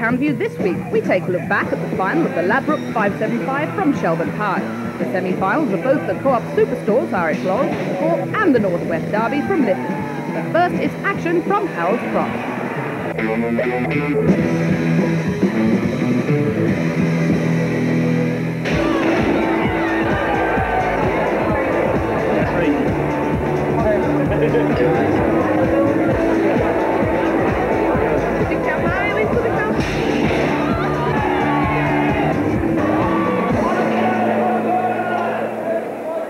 Greyhound View this week, we take a look back at the final of the Ladbrokes 575 from Shelbourne Park. The semi-finals of both the Co-op Superstores, Irish Laurels, and the North West Derby from Lytton. But first is action from Harold's Cross.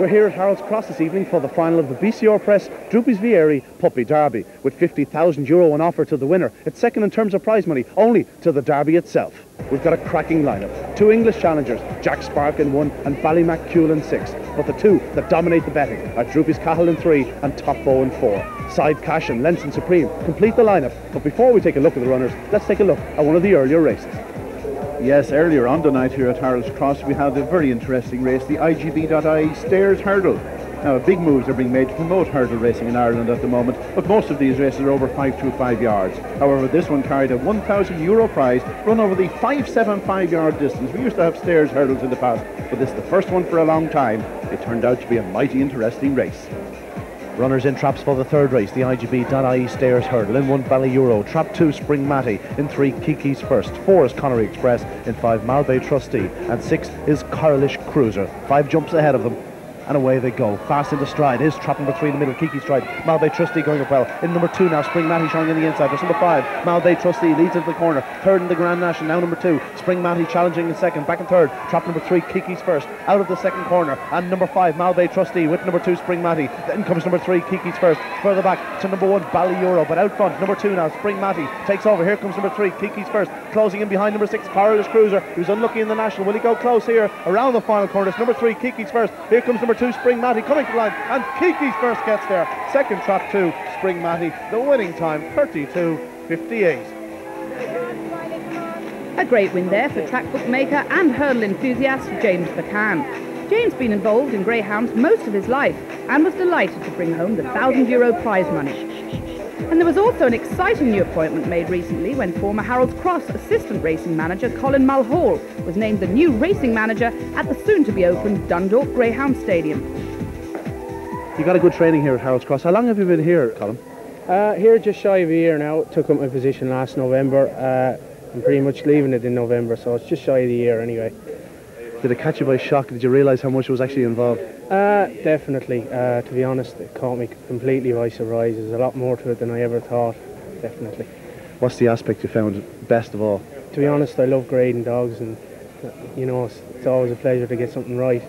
We're here at Harold's Cross this evening for the final of the BCR Press Droopy's Vieri Puppy Derby, with €50,000 on offer to the winner. It's second in terms of prize money, only to the Derby itself. We've got a cracking lineup. Two English challengers, Jack Spark in 1 and Ballymac in 6. But the two that dominate the betting are Droopy's Cahill in 3 and Top Bow in 4. Side Cash and Lenson Supreme complete the lineup. But before we take a look at the runners, let's take a look at one of the earlier races. Yes, earlier on the night here at Harold's Cross we had a very interesting race, the IGBT Stairs Hurdle. Now, big moves are being made to promote hurdle racing in Ireland at the moment, but most of these races are over 525 yards. However, this one carried a €1,000 prize run over the 575 yard distance. We used to have stairs hurdles in the past, but this is the first one for a long time. It turned out to be a mighty interesting race. Runners in traps for the third race, the IGB.ie Stairs Hurdle. In 1 Ballyeuro, trap 2 Spring Matty, in 3 Kiki's First, 4 is Connery Express, in 5 Malbay Trustee, and 6 is Carlish Cruiser. 5 jumps ahead of them, and away they go. Fast into stride is trap number 3 in the middle, Kiki Stride. Malbay Trustee going up well. In number 2 now, Spring Matty showing in the inside. There's number 5, Malbay Trustee leads into the corner. Third in the Grand National, now number 2, Spring Matty challenging in second. Back in third, trap number 3, Kiki's First, out of the second corner. And number 5, Malbay Trustee with number 2, Spring Matty. Then comes number 3, Kiki's First. Further back to number 1, Ballyeuro. But out front, number 2 now, Spring Matty takes over. Here comes number 3, Kiki's First. Closing in behind number 6, Carlish Cruiser, who's unlucky in the National. Will he go close here around the final corner? It's number 3, Kiki's First. Here comes number 2, Spring Matty coming to the line, and Kiki's First gets there. Second trap 2, Spring Matty. The winning time 32.58. A great win there for track bookmaker and hurdle enthusiast James McCann. James has been involved in greyhounds most of his life and was delighted to bring home the €1,000 prize money. And there was also an exciting new appointment made recently when former Harold's Cross assistant racing manager Colin Mulhall was named the new racing manager at the soon-to-be-opened Dundalk Greyhound Stadium. You got a good training here at Harold's Cross. How long have you been here, Colin? Here just shy of a year now. Took up my position last November. I'm pretty much leaving it in November, so it's just shy of the year anyway. Did it catch you by shock? Did you realise how much was actually involved? Definitely. To be honest, it caught me completely by surprise. There's a lot more to it than I ever thought, definitely. What's the aspect you found best of all? To be honest, I love grading dogs, and you know, it's always a pleasure to get something right.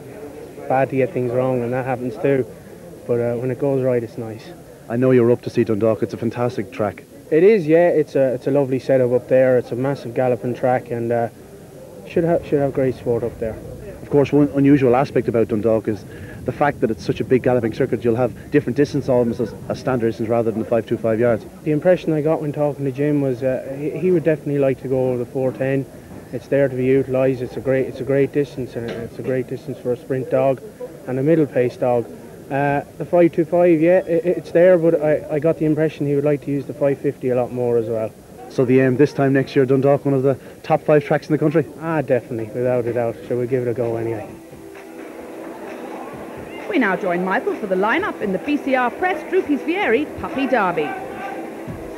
It's bad to get things wrong, and that happens too. But when it goes right, it's nice. I know you're up to see Dundalk. It's a fantastic track. It is, yeah. It's a lovely setup up there. It's a massive galloping track, and should have great sport up there. Of course, one unusual aspect about Dundalk is the fact that it's such a big galloping circuit. You'll have different distance almost as standard distance rather than the 525 yards. The impression I got when talking to Jim was he would definitely like to go over the 410. It's there to be utilised. It's a great distance, and it's a great distance for a sprint dog and a middle pace dog. The 525, yeah, it's there, but I got the impression he would like to use the 550 a lot more as well. So the aim this time next year, Dundalk, one of the top 5 tracks in the country? Definitely, without a doubt. So we'll give it a go anyway. We now join Michael for the lineup in the BCR Press Droopy's Vieri Puppy Derby.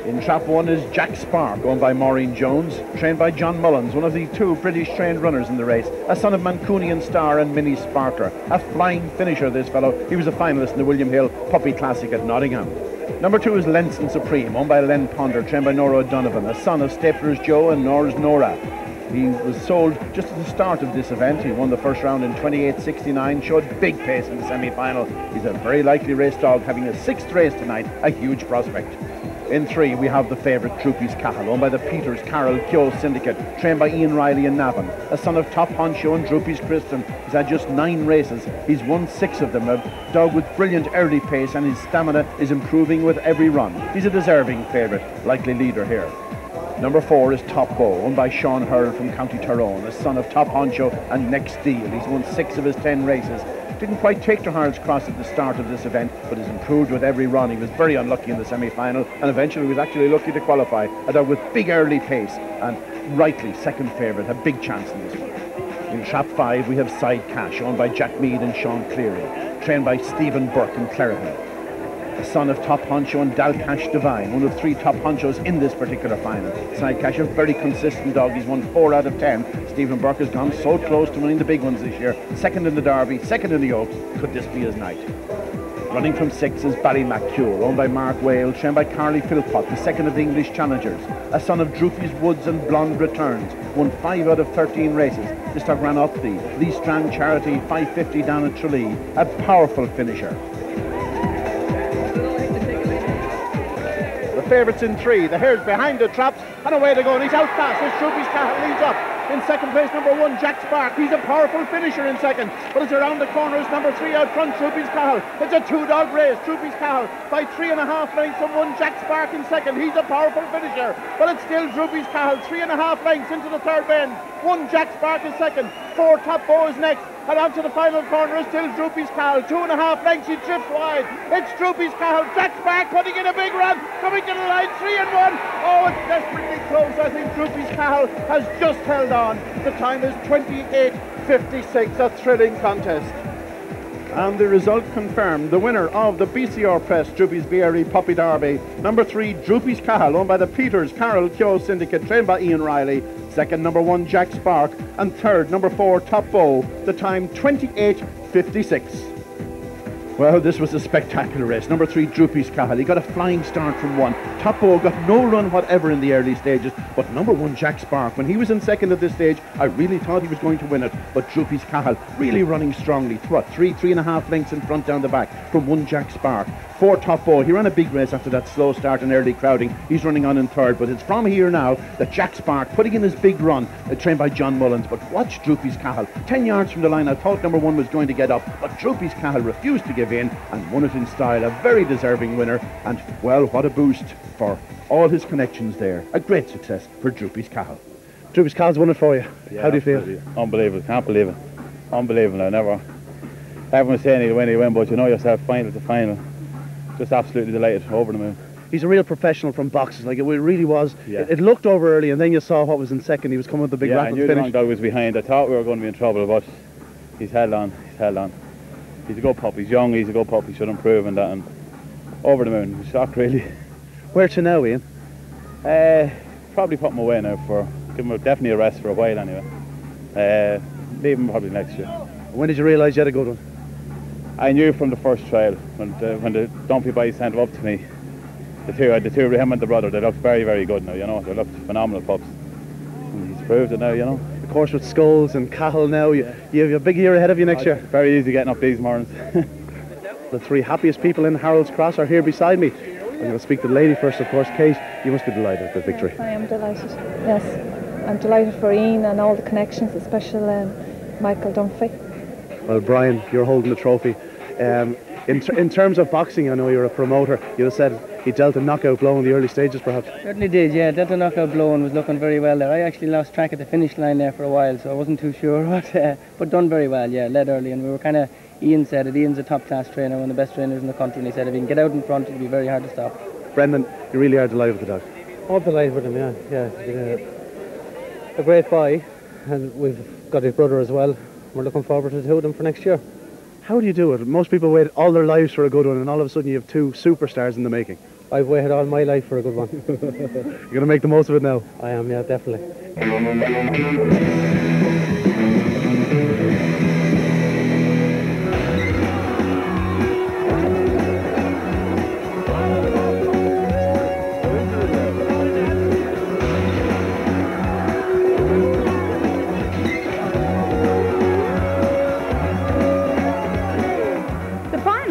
In trap 1 is Jack Spark, owned by Maureen Jones, trained by John Mullins, one of the 2 British trained runners in the race, a son of Mancunian Star and Minnie Sparker. A flying finisher, this fellow. He was a finalist in the William Hill Puppy Classic at Nottingham. Number 2 is Lenson Supreme, owned by Len Ponder, trained by Nora O'Donovan, a son of Stapler's Joe and Nora's Nora. He was sold just at the start of this event. He won the first round in 28.69, showed big pace in the semi-final. He's a very likely race dog, having a 6th race tonight, a huge prospect. In 3 we have the favourite Droopy's Cahill, owned by the Peters Carroll Kyo Syndicate, trained by Ian Riley and Navan, a son of Top Honcho and Droopy's Kristen. He's had just 9 races. He's won 6 of them. A dog with brilliant early pace, and his stamina is improving with every run. He's a deserving favourite, likely leader here. Number 4 is Top Bow, owned by Sean Hurl from County Tyrone, a son of Top Honcho and Next Deal. He's won 6 of his 10 races. Didn't quite take to Harold's Cross at the start of this event, but has improved with every run. He was very unlucky in the semi-final, and eventually was actually lucky to qualify. A dog with big early pace, and rightly second favourite, a big chance in this one. In trap 5 we have Side Cash, owned by Jack Mead and Sean Cleary, trained by Stephen Burke and Clerican. A son of top honcho and Dalcash Divine, one of 3 top honchos in this particular final. Side Cash, a very consistent dog. He's won 4 out of 10. Stephen Burke has gone so close to winning the big ones this year. Second in the Derby, second in the Oaks. Could this be his night? Running from 6 is Ballymacule, owned by Mark Whale, trained by Carly Philpott, the second of the English Challengers. A son of Droopy's Woods and Blonde Returns, won 5 out of 13 races. This dog ran up the Lee Strand Charity 550 down at Tralee. A powerful finisher. The favourites in 3, the hares behind the traps, and away they go, and he's out fast as Droopy's Cahill leads up. In second place, number 1, Jack Spark. He's a powerful finisher in second. But it's around the corner, it's number 3 out front, Droopy's Cahill. It's a 2-dog race. Droopy's Cahill by 3.5 lengths from 1, Jack Spark in second. He's a powerful finisher. But it's still Droopy's Cahill, 3.5 lengths into the third bend. 1, Jack Spark is second. 4, Top Bow is next. And onto the final corner is still Droopy's Cahill. 2.5 lengths, he drifts wide. It's Droopy's Cahill. Jack Spark putting in a big run. Coming to the line, 3 and 1. Oh, it's desperately close. I think Droopy's Cahill has just held on. The time is 28.56, a thrilling contest. And the result confirmed. The winner of the BCR Press Droopy's BRE Puppy Derby, number 3, Droopy's Cahill, owned by the Peters Carroll Keogh Syndicate, trained by Ian Riley. Second, number 1, Jack Spark. And third, number 4, Top Bow. The time 28.56. Well, this was a spectacular race. Number 3, Droopy's Cahill. He got a flying start from 1. Top Bow got no run whatever in the early stages, but number 1, Jack Spark, when he was in second at this stage, I really thought he was going to win it. But Droopy's Cahill really running strongly. 3.5 lengths in front down the back from 1, Jack Spark. 4, Top Bow. He ran a big race after that slow start and early crowding. He's running on in third, but it's from here now that Jack Spark putting in his big run, trained by John Mullins. But watch Droopy's Cahill. 10 yards from the line, I thought number 1 was going to get up, but Droopy's Cahill refused to give in and won it in style. A very deserving winner, and well, what a boost for all his connections there. A great success for Droopy's Cahill. Droopy's Cahill's won it for you. Yeah, How do you feel? Unbelievable, can't believe it. Unbelievable, I never. Everyone's saying he'll win, but you know yourself, final to final. Just absolutely delighted, over the moon. He's a real professional from boxes, like it really was. Yeah. It looked over early, and then you saw what was in second. He was coming with the big yeah, rapid I knew finish. the wrong dog was behind. I thought we were going to be in trouble, but he's held on, He's a good pup, he's young, he's a good pup, he should improve in that, and over the moon. Shocked really. Where to now, Ian? Probably put him away now give him definitely a rest for a while anyway. Leave him probably next year. When did you realise you had a good one? I knew from the first trial when the Dumpy boys sent him up to me. The two, him and the brother, they looked very, very good now. You know, they looked phenomenal pups. And he's proved it now. You know. Of course, with Skulls and Cahill now, you have a big year ahead of you next year. Very easy getting up these mornings. The 3 happiest people in Harold's Cross are here beside me. I'm going to speak to the lady first, of course. Kate, you must be delighted with the victory. I am delighted. Yes, I'm delighted for Ian and all the connections, especially Michael Dunphy. Well, Brian, you're holding the trophy. In terms of boxing, I know you're a promoter. You'd have said he dealt a knockout blow in the early stages, perhaps. Certainly did, yeah. Dealt a knockout blow and was looking very well there. I actually lost track of the finish line there for a while, so I wasn't too sure. But done very well, yeah. Led early, and we were kind of. Ian said it. Ian's a top-class trainer, one of the best trainers in the country, and he said if he can get out in front, it'll be very hard to stop. Brendan, you really are delighted with the dog. I'm delighted with him, yeah. He's been a great boy, and we've got his brother as well. We're looking forward to the 2 of them for next year. How do you do it? Most people wait all their lives for a good one, and all of a sudden you have 2 superstars in the making. I've waited all my life for a good one. You're going to make the most of it now? I am, yeah, definitely.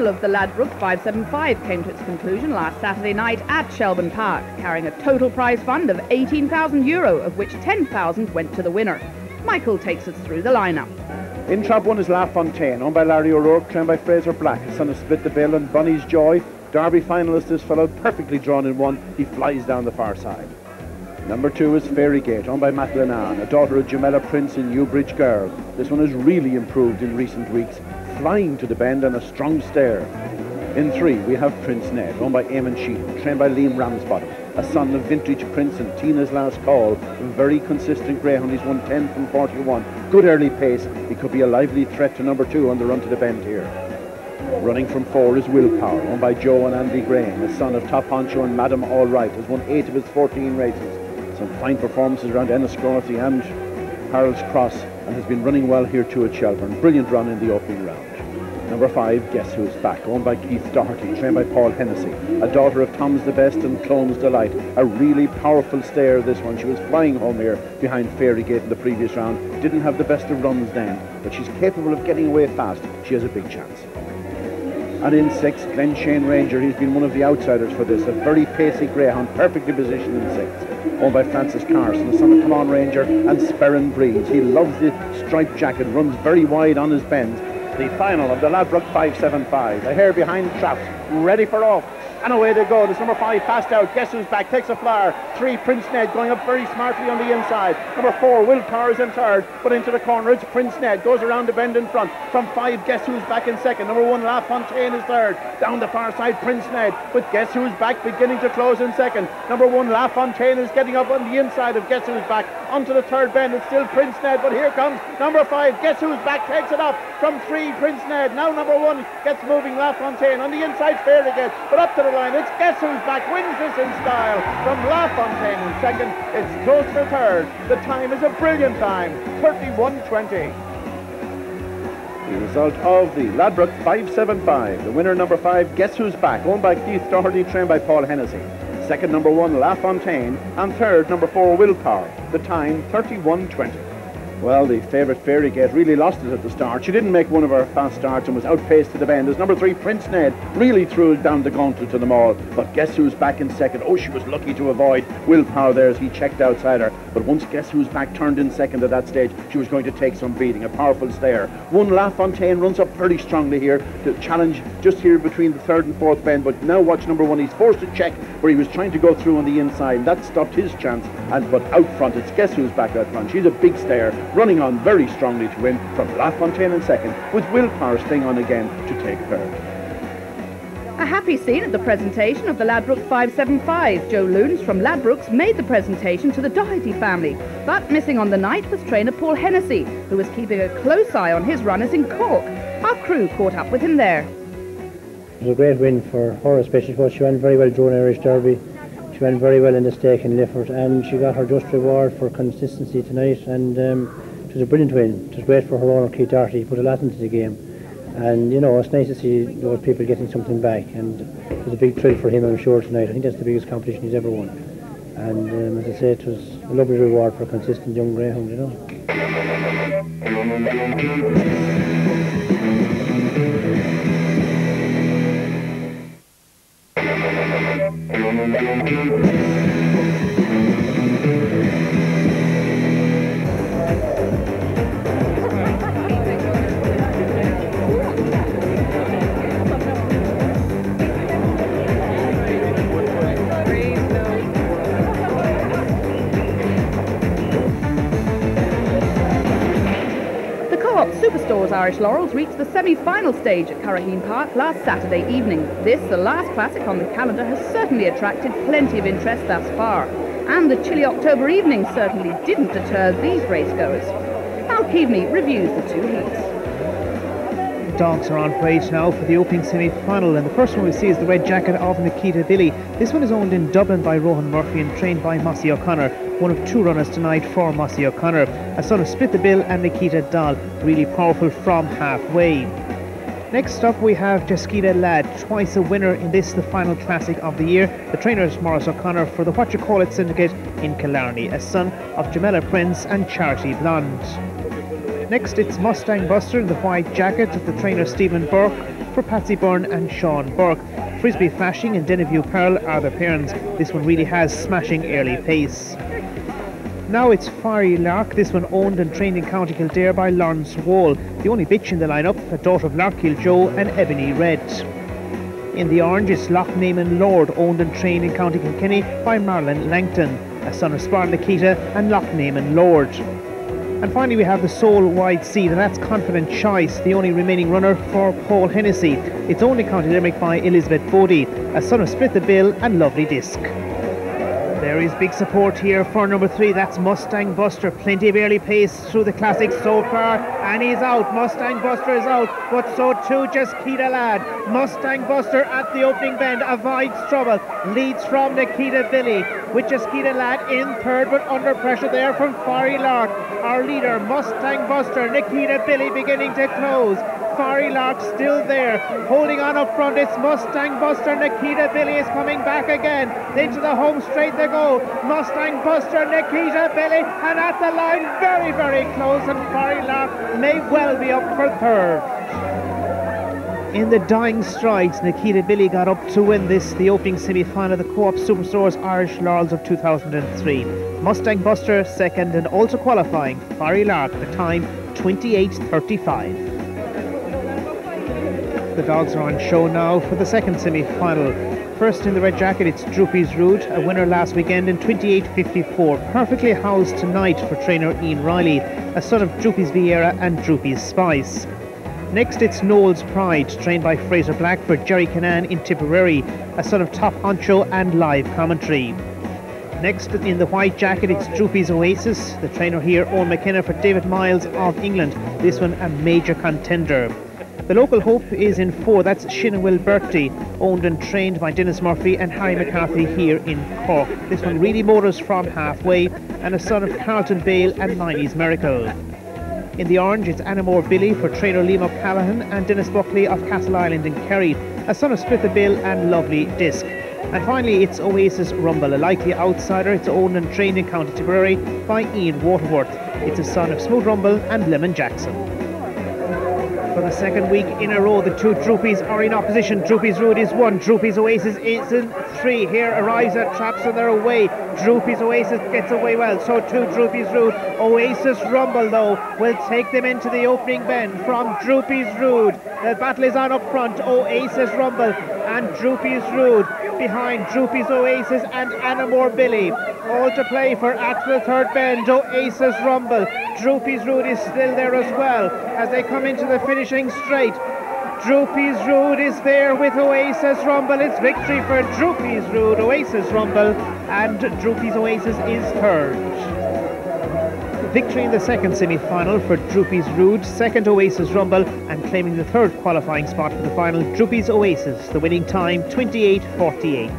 Of the Ladbrokes 575 came to its conclusion last Saturday night at Shelbourne Park, carrying a total prize fund of €18,000, of which 10,000 went to the winner. Michael takes us through the lineup. In trap 1 is La Fontaine, owned by Larry O'Rourke, trained by Fraser Black, his son of Split the Bill and Bunny's Joy. Derby finalist, this fellow, perfectly drawn in 1. He flies down the far side. Number 2 is Fairy Gate, owned by Matt Lennon, a daughter of Jamela Prince and Newbridge Girl. This one has really improved in recent weeks, flying to the bend and a strong stare. In 3 we have Prince Ned, owned by Eamon Sheehan, trained by Liam Ramsbottom. a son of Vintage Prince and Tina's Last Call. A very consistent greyhound. He's won 10 from 41. Good early pace. He could be a lively threat to number 2 on the run to the bend here. Running from 4 is Willpower, owned by Joe and Andy Graham, a son of Top Honcho and Madam All Right. Has won 8 of his 14 races. Some fine performances around Enniscorthy and Harold's Cross, and has been running well here too at Shelbourne. Brilliant run in the opening round. Number 5, Guess Who's Back, owned by Keith Doherty, trained by Paul Hennessy, a daughter of Tom's the Best and Clone's Delight. A really powerful stayer, this one. She was flying home here behind Fairy Gate in the previous round. Didn't have the best of runs then, but she's capable of getting away fast. She has a big chance. And in 6, Glen Shane Ranger. He's been one of the outsiders for this. A very pacey greyhound, perfectly positioned in 6. Owned by Francis Carson, the son of Come On Ranger and Sperrin Breeds. He loves the striped jacket, runs very wide on his bends. The final of the Ladbrokes 575. The hare behind traps, ready for off. And away they go. This number 5 passed out. Guess Who's Back takes a flyer. 3, Prince Ned going up very smartly on the inside. Number 4, Willpower is in third, but into the corner it's Prince Ned. Goes around the bend in front. From 5, Guess Who's Back in second. Number 1, La Fontaine is third. Down the far side, Prince Ned. But Guess Who's Back beginning to close in second. Number 1, La Fontaine is getting up on the inside of Guess Who's Back. Onto the third bend. It's still Prince Ned, but here comes number 5. Guess Who's Back takes it up. From 3, Prince Ned. Now number 1 gets moving, La Fontaine. On the inside, fair again. But up to the line, it's Guess Who's Back wins this in style from La Fontaine in second. It's close for third. The time is a brilliant time, 31:20. The result of the Ladbrokes 575. The winner, number 5, Guess Who's Back, owned by Keith Doherty, trained by Paul Hennessy. Second, number 1, La Fontaine, and third, number 4, Willpower. The time, 31:20. Well, the favourite Fairy Gate really lost it at the start. She didn't make one of her fast starts and was outpaced to the bend as number 3, Prince Ned, really threw it down the gauntlet to them all. But Guess Who's Back in second. Oh, she was lucky to avoid Willpower there as he checked outside her. But once Guess Who's Back turned in second at that stage, she was going to take some beating. A powerful stayer. 1, La Fontaine runs up very strongly here to challenge just here between the third and fourth bend. But now watch number 1. He's forced to check where he was trying to go through on the inside. That stopped his chance. But out front, it's Guess Who's Back out front. She's a big stayer, running on very strongly to win from La Fontaine in second, with Willpower staying on again to take third. A happy scene at the presentation of the Ladbrokes 575. Joe Loons from Ladbrokes made the presentation to the Doherty family, but missing on the night was trainer Paul Hennessy, who was keeping a close eye on his runners in Cork. Our crew caught up with him there. It was a great win for her, especially because she went very well during Irish Derby. She went very well in the stake in Lifford, and she got her just reward for consistency tonight, and it was a brilliant win. It was great for her owner, Keith Doherty. He put a lot into the game, and you know, it's nice to see those people getting something back, and it was a big thrill for him, I'm sure, tonight. I think that's the biggest competition he's ever won, and as I say, it was a lovely reward for a consistent young greyhound, you know. Superstores Irish Laurels reached the semi-final stage at Curraheen Park last Saturday evening. This, the last classic on the calendar, has certainly attracted plenty of interest thus far. And the chilly October evening certainly didn't deter these racegoers. Al Keaveney reviews the 2 heats. Dogs are on parade now for the opening semi-final, and the first one we see is the red jacket of Nikita Billy. This one is owned in Dublin by Rohan Murphy and trained by Mossy O'Connor. One of 2 runners tonight for Mossy O'Connor. A son of Split the Bill and Nikita Dahl, really powerful from halfway. Next up we have Jaskita Lad, twice a winner in this, the final classic of the year. The trainer is Maurice O'Connor for the What You Call It syndicate in Killarney, a son of Jamela Prince and Charity Blonde. Next it's Mustang Buster in the white jacket of the trainer Stephen Burke for Patsy Byrne and Sean Burke. Frisbee Flashing and Deneview Pearl are the parents. This one really has smashing early pace. Now it's Fiery Lark, this one owned and trained in County Kildare by Lawrence Wall. The only bitch in the lineup, a daughter of Larkhill Joe and Ebony Red. In the orange is Lochnaman Lord, owned and trained in County Kilkenny by Marlon Langton, a son of Spar Nikita and Lochnaman Lord. And finally we have the Soul Wide Seed, and that's Confident Choice, the only remaining runner for Paul Hennessy. It's owned in County Limerick by Elizabeth Bodie, a son of Split the Bill and Lovely Disc. There is big support here for number 3, that's Mustang Buster. Plenty of early pace through the classics so far, and he's out. Mustang Buster is out, but so too Jaskita Lad. Mustang Buster at the opening bend avoids trouble, leads from Nikita Billy, with Jaskita Lad in third, but under pressure there from Fiery Lark. Our leader, Mustang Buster, Nikita Billy beginning to close. Fiery Lark still there, holding on up front. It's Mustang Buster. Nikita Billy is coming back again. Into the home straight they go. Mustang Buster, Nikita Billy, and at the line, very, very close, and Fiery Lark may well be up for third. In the dying strides, Nikita Billy got up to win this, the opening semi-final of the Co-op Superstores Irish Laurels of 2003. Mustang Buster second, and also qualifying, Fiery Lark, the time 28:35. The dogs are on show now for the second semi-final. First in the red jacket, it's Droopy's Rude, a winner last weekend in 28:54. Perfectly housed tonight for trainer Ian Riley, a son of Droopy's Vieira and Droopy's Spice. Next it's Noel's Pride, trained by Fraser Blackford, Jerry Canan in Tipperary, a son of Top Honcho and live commentary. Next in the white jacket, it's Droopy's Oasis, the trainer here Owen McKenna for David Miles of England, this one a major contender. The local hope is in 4, that's Shinawil Bertie, owned and trained by Dennis Murphy and Harry McCarthy here in Cork. This one really motors from halfway, and a son of Carlton Bale and Miney's Miracle. In the orange, it's Anamore Billy for trainer Liam O'Callaghan and Dennis Buckley of Castle Island in Kerry, a son of Split the Bill and Lovely Disc. And finally, it's Oasis Rumble, a likely outsider. It's owned and trained in County Tipperary by Ian Waterworth. It's a son of Smooth Rumble and Lemon Jackson. For the second week in a row, the two Droopies are in opposition. Droopy's Rude is 1, Droopy's Oasis is in 3. Here arrives at traps on their away. Droopy's Oasis gets away well, so too Droopy's Rude. Oasis Rumble, though, will take them into the opening bend from Droopy's Rude. The battle is on up front, Oasis Rumble and Droopy's Rude. Behind Droopy's Oasis and Anamore Billy. All to play for at the third bend, Oasis Rumble. Droopy's Rude is still there as well as they come into the finishing straight. Droopy's Rude is there with Oasis Rumble. It's victory for Droopy's Rude, Oasis Rumble, and Droopy's Oasis is third. Victory in the second semi-final for Droopy's Rude, second Oasis Rumble, and claiming the third qualifying spot for the final, Droopy's Oasis, the winning time 28:48.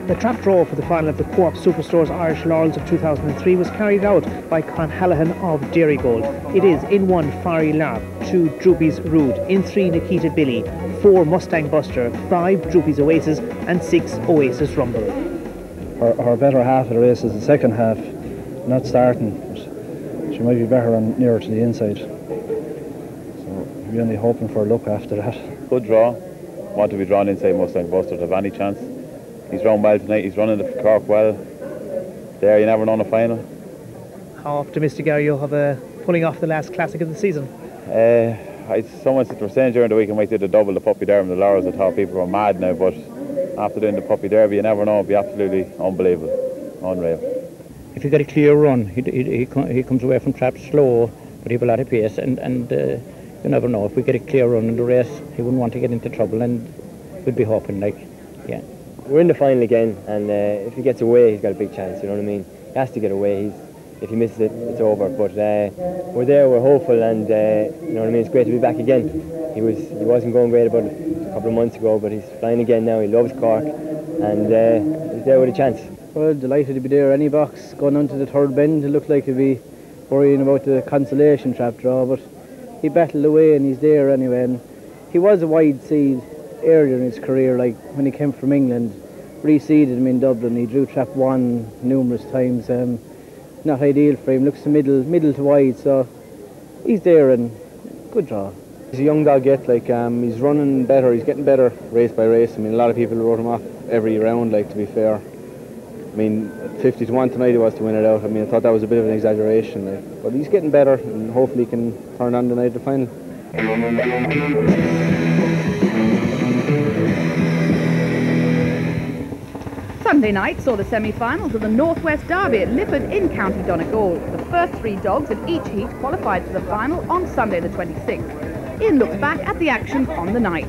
The trap draw for the final of the Co-op Superstores Irish Laurels of 2003 was carried out by Con Hallahan of Dairygold. It is in 1 Fiery Lark, 2 Droopy's Rude, in 3 Nikita Billy, 4 Mustang Buster, 5 Droopy's Oasis, and 6 Oasis Rumble. Her better half of the race is the second half, not starting, but she might be better on nearer to the inside. So we're only hoping for a look after that. Good draw. Want to be drawn inside Mustang Buster to have any chance. He's run well tonight, he's running the Cork well. There, you never know in a final. How optimistic are you of pulling off the last classic of the season? Someone were saying during the week I might do the double, the Puppy Derby and the Laurels. I thought people were mad now, but after doing the Puppy Derby, you never know, it'll be absolutely unbelievable, unreal. If you get a clear run, he comes away from traps slow, but he have a lot of pace, and you never know. If we get a clear run in the race, he wouldn't want to get into trouble, and we'd be hoping, yeah. We're in the final again, and if he gets away, he's got a big chance, you know what I mean? He has to get away. If he misses it, it's over. But we're there, we're hopeful, and you know what I mean? It's great to be back again. He wasn't going great about a couple of months ago, but he's flying again now. He loves Cork, and he's there with a chance. Well, delighted to be there. Any box going on to the third bend, it looked like he'd be worrying about the consolation trap draw, but he battled away and he's there anyway. And he was a wide seed earlier in his career, like when he came from England, reseeded him in Dublin. He drew trap 1 numerous times. Not ideal for him. Looks to middle to wide, so he's there and good draw. He's a young dog yet. He's running better. He's getting better race by race. I mean, a lot of people wrote him off every round. To be fair, I mean, 50-1 tonight he was to win it out. I mean, I thought that was a bit of an exaggeration. But he's getting better, and hopefully he can turn on tonight at the final. Sunday night saw the semi-finals of the Northwest Derby at Lifford in County Donegal. The first 3 dogs in each heat qualified for the final on Sunday the 26th. Ian looks back at the action on the night.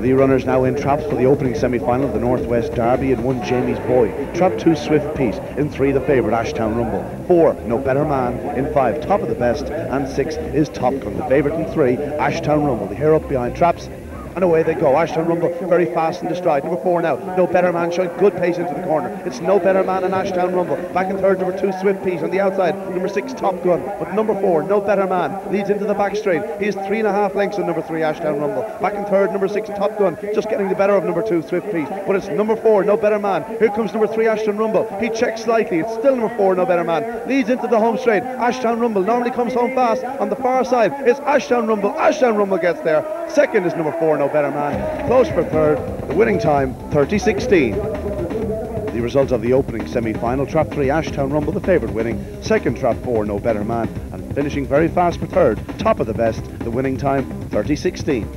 The runners now in traps for the opening semi-final of the Northwest Derby. In 1, Jamie's Boy. Trap 2, Swift Pete. In 3, the favourite, Ashtown Rumble. 4, No Better Man. In 5, Top of the Best. And 6 is Top Gun. The favourite in 3, Ashtown Rumble. The hare up behind traps. And away they go. Ashtown Rumble very fast in the stride. Number 4 now. No Better Man showing good pace into the corner. It's No Better Man and Ashtown Rumble. Back in third, number 2, Swift Pete. On the outside, number 6, Top Gun. But number 4, No Better Man, leads into the back straight. He is 3.5 lengths on number 3, Ashtown Rumble. Back in third, number 6, Top Gun. Just getting the better of number 2, Swift Pete. But it's number 4, No Better Man. Here comes number 3, Ashtown Rumble. He checks slightly. It's still number 4, No Better Man. Leads into the home straight. Ashtown Rumble normally comes home fast. On the far side, it's Ashtown Rumble. Ashtown Rumble gets there. Second is number 4, No Better Man. Close for third. The winning time, 30:16. The result of the opening semi-final, trap 3, Ashtown Rumble, the favourite winning. Second, trap 4, No Better Man. And finishing very fast for third, Top of the Best. The winning time, 30:16.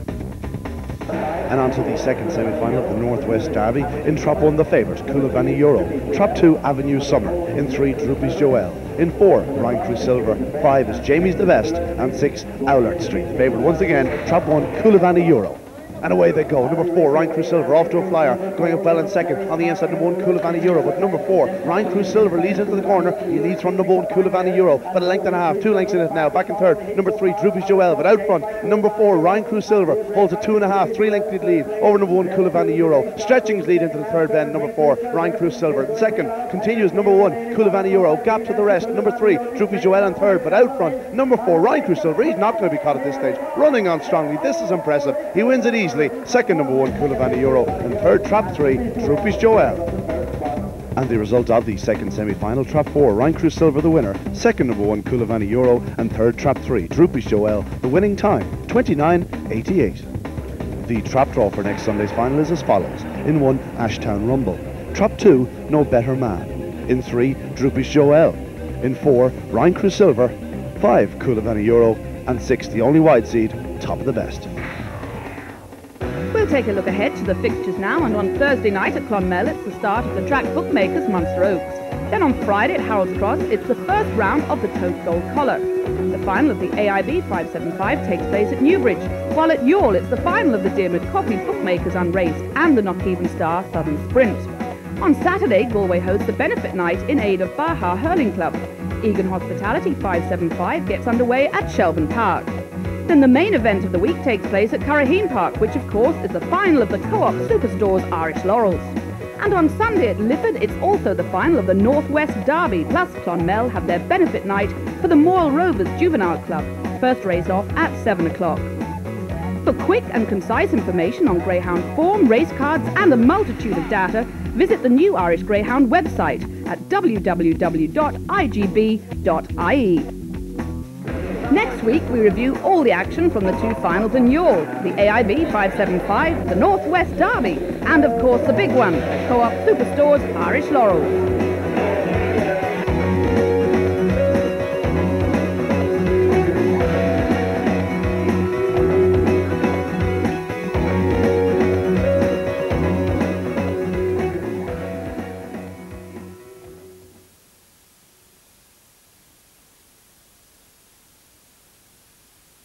And on to the second semi-final of the Northwest Derby. In trap 1, the favourite, Coulavani Euro. Trap 2, Avenue Summer. In 3, Droopy's Joel. In 4, Rhine Crew Silver. 5 is Jamie's the Best. And 6, Owlert Street. The favourite once again, trap 1, Coulavani Euro. And away they go. Number 4, Rhine Crew Silver, off to a flyer, going up well in second. On the inside, number 1, Coulavani Euro. But number 4, Rhine Crew Silver, leads into the corner. He leads from number 1, Coulavani Euro, but a length and a half, 2 lengths in it now. Back in third, number 3, Droopy's Joel. But out front, number 4, Rhine Crew Silver, holds a 2.5, 3-length lead over number 1, Coulavani Euro. Stretching his lead into the third bend, number 4, Rhine Crew Silver. Second continues number 1, Coulavani Euro. Gap to the rest, number 3, Droopy's Joel in third. But out front, number 4, Rhine Crew Silver. He's not going to be caught at this stage. Running on strongly. This is impressive. He wins it easily. Second, number 1, Coulavani Euro. And third, trap 3, Droopy's Joel. And the result of the second semi-final, trap 4, Rhine Crew Silver the winner. Second, number 1, Coulavani Euro. And third, trap 3, Droopy's Joel. The winning time, 29:88. The trap draw for next Sunday's final is as follows. In 1, Ashtown Rumble. Trap 2, No Better Man. In 3, Droopy's Joel. In 4, Rhine Crew Silver. 5, Coulavani Euro. And 6, the only wide seed, Top of the Best. We'll take a look ahead to the fixtures now, and on Thursday night at Clonmel it's the start of the track bookmakers Munster Oaks. Then on Friday at Harold's Cross it's the first round of the Tote Gold Collar. The final of the AIB 575 takes place at Newbridge, while at Youghal it's the final of the Diarmid Coffee Bookmakers Unraced and the Knockhaven Star Southern Sprint. On Saturday, Galway hosts a benefit night in aid of Baha Hurling Club. Egan Hospitality 575 gets underway at Shelbourne Park. Then the main event of the week takes place at Curraheen Park, which of course is the final of the Co-op Superstore's Irish Laurels. And on Sunday at Lifford, it's also the final of the Northwest Derby, plus Clonmel have their benefit night for the Moyle Rovers Juvenile Club. First race off at 7 o'clock. For quick and concise information on Greyhound form, race cards and a multitude of data, visit the new Irish Greyhound website at www.igb.ie. Next week we review all the action from the two finals in Youghal, the AIB 575, the Northwest Derby, and of course the big one, Co-op Superstore's Irish Laurels.